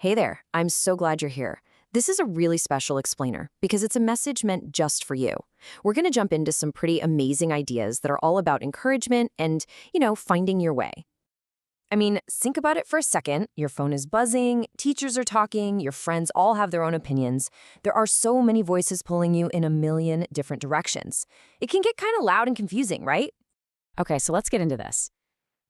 Hey there, I'm so glad you're here. This is a really special explainer because it's a message meant just for you. We're going to jump into some pretty amazing ideas that are all about encouragement and, finding your way. I mean, think about it for a second. Your phone is buzzing, teachers are talking, your friends all have their own opinions. There are so many voices pulling you in a million different directions. It can get kind of loud and confusing, right? Okay, so let's get into this.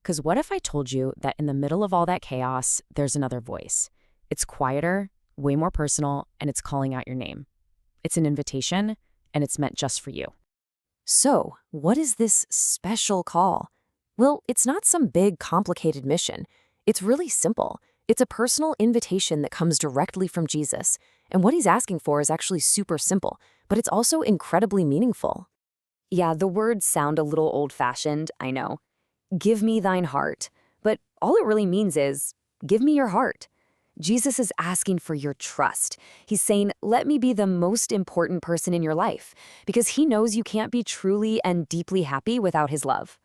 Because what if I told you that in the middle of all that chaos, there's another voice? It's quieter, way more personal, and it's calling out your name. It's an invitation, and it's meant just for you. So, what is this special call? Well, it's not some big, complicated mission. It's really simple. It's a personal invitation that comes directly from Jesus. And what he's asking for is actually super simple, but it's also incredibly meaningful. Yeah, the words sound a little old-fashioned, I know. Give me thine heart. But all it really means is, give me your heart. Jesus is asking for your trust. He's saying, let me be the most important person in your life, because he knows you can't be truly and deeply happy without his love.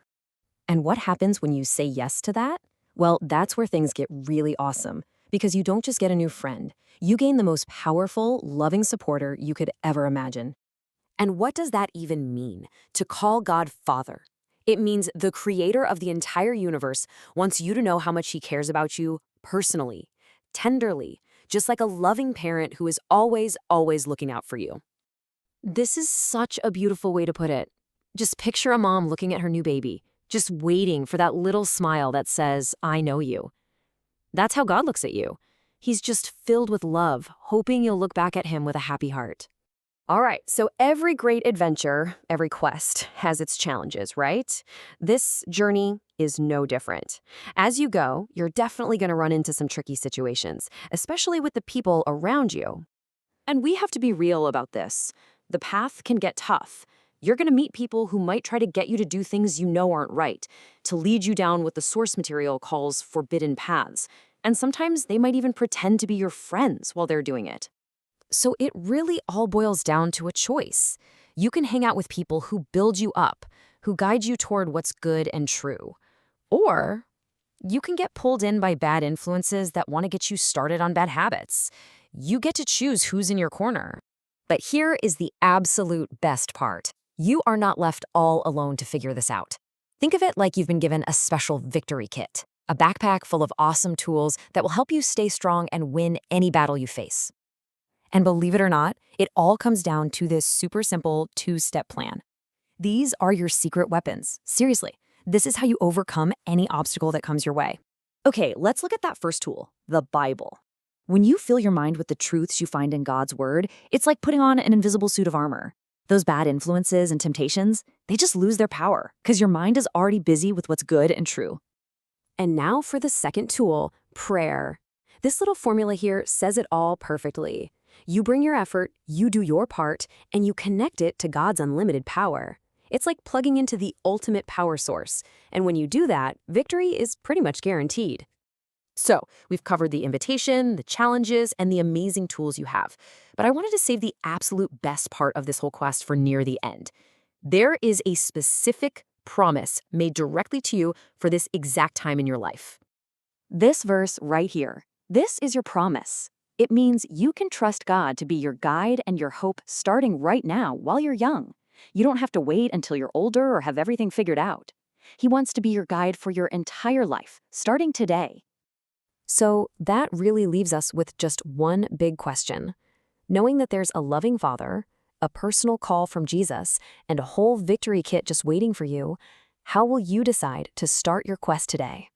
And what happens when you say yes to that? Well, that's where things get really awesome, because you don't just get a new friend. You gain the most powerful, loving supporter you could ever imagine. And what does that even mean, to call God Father? It means the creator of the entire universe wants you to know how much he cares about you personally, tenderly, just like a loving parent who is always, always looking out for you. This is such a beautiful way to put it. Just picture a mom looking at her new baby, just waiting for that little smile that says, I know you. That's how God looks at you. He's just filled with love, hoping you'll look back at him with a happy heart. All right, so every great adventure, every quest has its challenges, right? This journey is no different. As you go, you're definitely going to run into some tricky situations, especially with the people around you. And we have to be real about this. The path can get tough. You're going to meet people who might try to get you to do things you know aren't right, to lead you down what the source material calls forbidden paths. And sometimes they might even pretend to be your friends while they're doing it. So it really all boils down to a choice. You can hang out with people who build you up, who guide you toward what's good and true. Or you can get pulled in by bad influences that want to get you started on bad habits. You get to choose who's in your corner. But here is the absolute best part. You are not left all alone to figure this out. Think of it like you've been given a special victory kit, a backpack full of awesome tools that will help you stay strong and win any battle you face. And believe it or not, it all comes down to this super simple two-step plan. These are your secret weapons. Seriously, this is how you overcome any obstacle that comes your way. Okay, let's look at that first tool, the Bible. When you fill your mind with the truths you find in God's Word, it's like putting on an invisible suit of armor. Those bad influences and temptations, they just lose their power because your mind is already busy with what's good and true. And now for the second tool, prayer. This little formula here says it all perfectly. You bring your effort, you do your part, and you connect it to God's unlimited power. It's like plugging into the ultimate power source. And when you do that, victory is pretty much guaranteed. So, we've covered the invitation, the challenges, and the amazing tools you have. But I wanted to save the absolute best part of this whole quest for near the end. There is a specific promise made directly to you for this exact time in your life. This verse right here, this is your promise. It means you can trust God to be your guide and your hope starting right now while you're young. You don't have to wait until you're older or have everything figured out. He wants to be your guide for your entire life, starting today. So that really leaves us with just one big question. Knowing that there's a loving Father, a personal call from Jesus, and a whole victory kit just waiting for you, how will you decide to start your quest today?